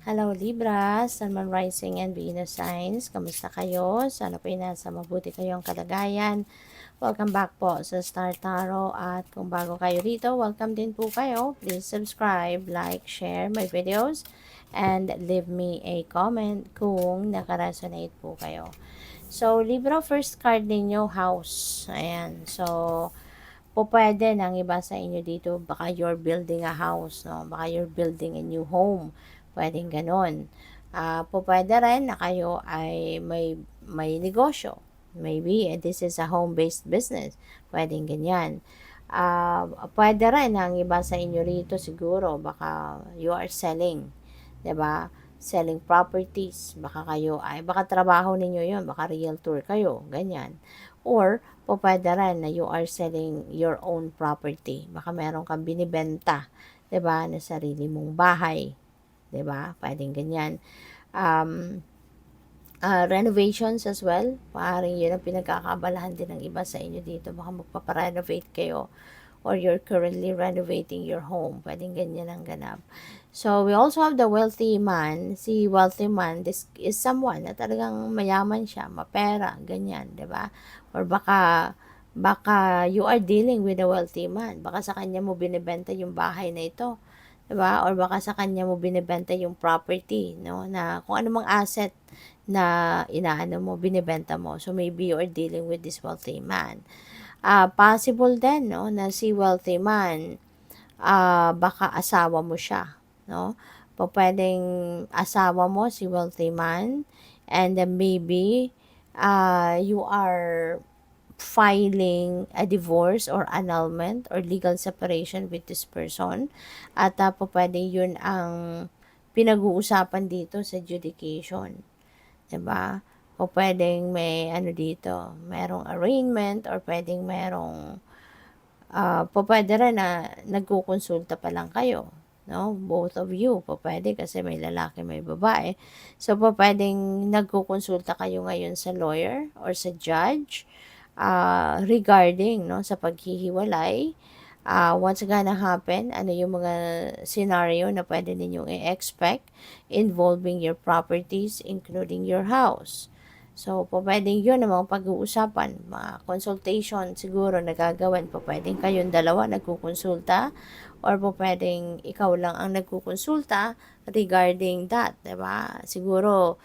Hello Libra, Sun, Moon, Rising, and Venus signs. Kamusta kayo? Sana po nasa mabuti kayong kalagayan. Welcome back po sa Star Tarot. At kung bago kayo rito, welcome din po kayo. Please subscribe, like, share my videos, and leave me a comment kung nakaresonate po kayo. So, Libra, first card ninyo, house. Ayan. So, pwede nang iba sa inyo dito, baka you're building a house, no? Baka you're building a new home. Pwedeng ganon. Pwede rin na kayo ay may negosyo. Maybe this is a home-based business. Pwedeng ganyan. Pwede rin ang iba sa inyo rito siguro, baka you are selling. 'Di ba? Selling properties. Baka trabaho ninyo yon, baka realtor kayo, ganyan. Or, pwede rin na you are selling your own property. Baka meron kang binibenta, 'di ba, na sarili mong bahay. 'Di ba? Pwedeng ganyan. Um, Renovations as well. Maaaring yun ang pinagkakabalahan din ng iba sa inyo dito. Baka magpaparenovate kayo or you're currently renovating your home. Pwedeng ganyan ang ganap. So, we also have the wealthy man. Si wealthy man, this is someone na talagang mayaman siya, mapera, ganyan, 'di ba? Or baka you are dealing with a wealthy man. Baka sa kanya mo binebenta yung bahay na ito. 'Di ba? Or baka sa kanya mo binebenta yung property, no? Na kung ano mang asset na inaano mo, binebenta mo. So, maybe you are dealing with this wealthy man. Possible din, no, na si wealthy man, baka asawa mo siya, no? Pwedeng asawa mo si wealthy man, and then maybe you are filing a divorce or annulment or legal separation with this person. At pwede yun ang pinag-uusapan dito sa adjudication. 'Di ba? O pwedeng may ano dito, merong arraignment or pwedeng merong pwede rin na nagkukonsulta pa lang kayo, no? Both of you, pwede kasi may lalaki, may babae. So, pwedeng nagkukonsulta kayo ngayon sa lawyer or sa judge regarding, no, sa paghihiwalay. What's gonna happen? Ano yung mga scenario na pwede ninyong i-expect involving your properties, including your house. So, pwedeng yun ang mga pag-uusapan, mga consultation siguro nagagawan. Pwedeng kayong dalawa nagkukonsulta or pwedeng ikaw lang ang nagkukonsulta regarding that, 'di ba? Siguro,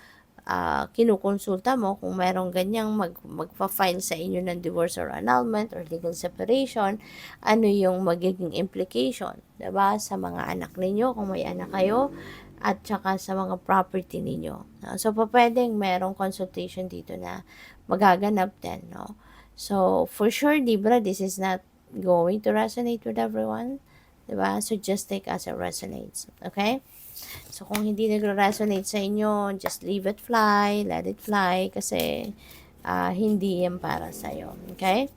kinukonsulta mo kung merong ganyang magpa-file sa inyo ng divorce or annulment or legal separation, ano yung magiging implication, 'di ba, sa mga anak ninyo kung may anak kayo, at saka sa mga property ninyo. So, pwedeng merong consultation dito na magaganap din, no? So, for sure, Libra, this is not going to resonate with everyone, diba? So, just take as it resonates, okay? So, kung hindi nagre-resonate sa inyo, just leave it fly, let it fly, kasi hindi yan para sa'yo, okay?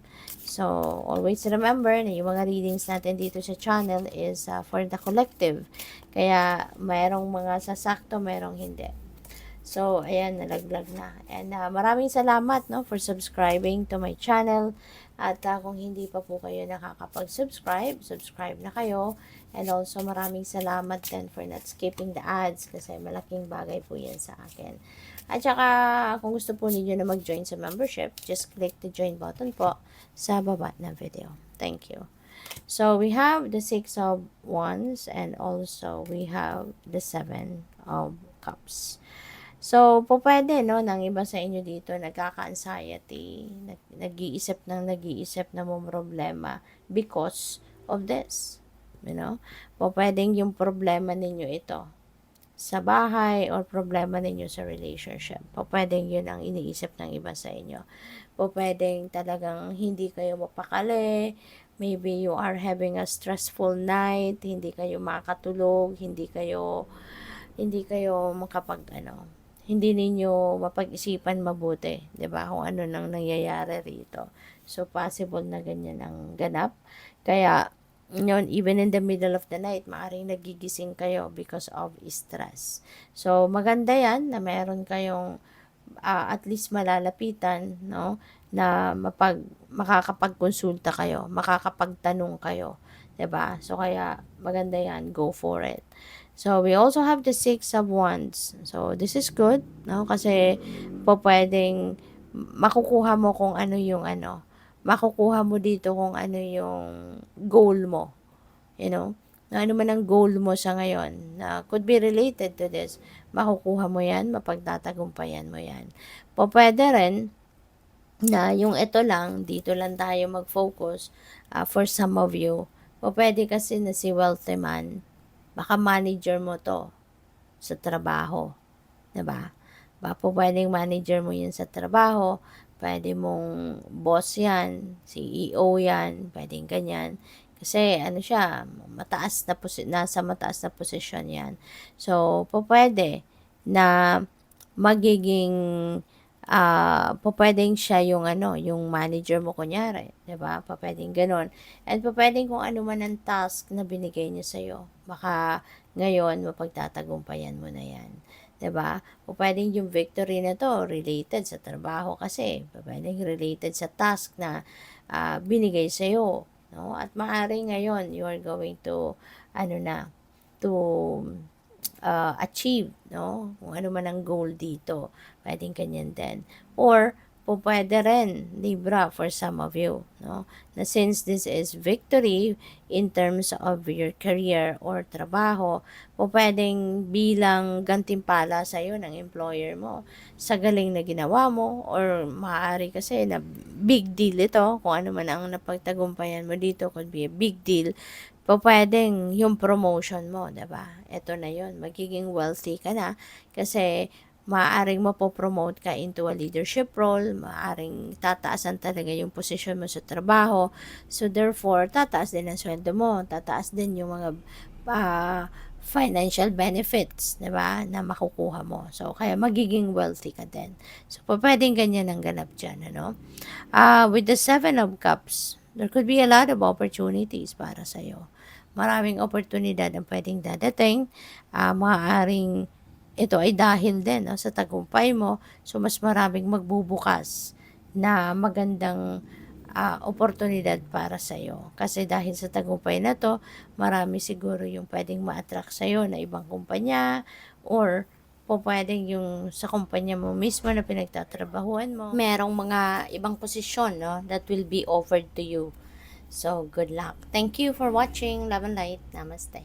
So, always remember na yung mga readings natin dito sa channel is for the collective. Kaya, mayroong mga sasakto, mayroong hindi. So, ayan, nalaglag na. And maraming salamat, no, for subscribing to my channel. At kung hindi pa po kayo nakakapag-subscribe, subscribe na kayo. And also, maraming salamat din for not skipping the ads kasi malaking bagay po yan sa akin. At saka, kung gusto po ninyo na mag-join sa membership, just click the join button po sa baba ng video. Thank you. So, we have the 6 of Wands and also we have the 7 of Cups. So, pwede, no, ng iba sa inyo dito, nagkaka-anxiety, nag-iisip na mo problema because of this. You know? Pwedeng yung problema ninyo ito sa bahay or problema ninyo sa relationship. Pwedeng yun ang iniisip ng iba sa inyo. Pwedeng talagang hindi kayo mapakali, maybe you are having a stressful night, hindi kayo makatulog, hindi kayo hindi ninyo mapag-isipan mabuti, 'di ba? Kung ano nang nangyayari rito. So, possible na ganyan ang ganap. Kaya, yun, even in the middle of the night, maaaring nagigising kayo because of stress. So, maganda yan na meron kayong at least malalapitan, no? Na makakapagkonsulta kayo, makakapagtanong kayo, 'di ba? So, kaya maganda yan, go for it. So, we also have the Six of Wands. So, this is good, no? Kasi, po pwedeng makukuha mo kung ano yung ano, makukuha mo dito kung ano yung goal mo, you know? Na ano man ang goal mo sa ngayon, na could be related to this, makukuha mo yan, mapagtatagumpayan mo yan. Po pwede rin, na yung ito lang, dito lang tayo mag-focus for some of you. O pwede kasi na si wealthy man, baka manager mo to sa trabaho, 'di ba? Baka po pwedeng manager mo 'yan sa trabaho, pwede mong boss 'yan, CEO 'yan, pwedeng ganyan. Kasi ano siya, nasa mataas na posisyon 'yan. So, po pwede na magiging pupuwedeng siya yung ano, yung manager mo kunyari, 'di ba? Pupuwedeng gano'n. And pupuwedeng kung ano man ang task na binigay niya sa'yo, baka ngayon mapagtatagumpayan mo na 'yan, 'di ba? Pupuwedeng yung victory na 'to related sa trabaho kasi, pupuwedeng related sa task na, binigay sa'yo, 'no? At maaaring ngayon you are going to ano na, to achieve, no? Kung ano man ang goal dito, pwedeng ganyan din. Or, pwede rin, Libra, for some of you, no? Na since this is victory in terms of your career or trabaho, pwedeng bilang gantimpala sa'yo ng employer mo sa galing na ginawa mo, or maaari kasi na big deal ito, kung ano man ang napagtagumpayan mo dito, could be a big deal, pupuwedeng yung promotion mo, 'di ba? Eto na yon, magiging wealthy ka na kasi maaaring mapo-promote ka into a leadership role, maaaring tataasan talaga yung posisyon mo sa trabaho. So therefore, tataas din ang sweldo mo, tataas din yung mga financial benefits, 'di ba, na makukuha mo. So kaya magiging wealthy ka din. So pupuwedeng ganyan ang ganap diyan, ano? With the Seven of Cups, there could be a lot of opportunities para sa'yo. Maraming oportunidad ang pwedeng dadating. Maaaring ito ay dahil din, no, sa tagumpay mo. So, mas maraming magbubukas na magandang oportunidad para sa'yo. Kasi dahil sa tagumpay na to, marami siguro yung pwedeng ma-attract sa'yo na ibang kumpanya, or pwedeng yung sa kumpanya mo mismo na pinagtatrabahuan mo, merong mga ibang posisyon, no, that will be offered to you. So, good luck. Thank you for watching. Love and light. Namaste.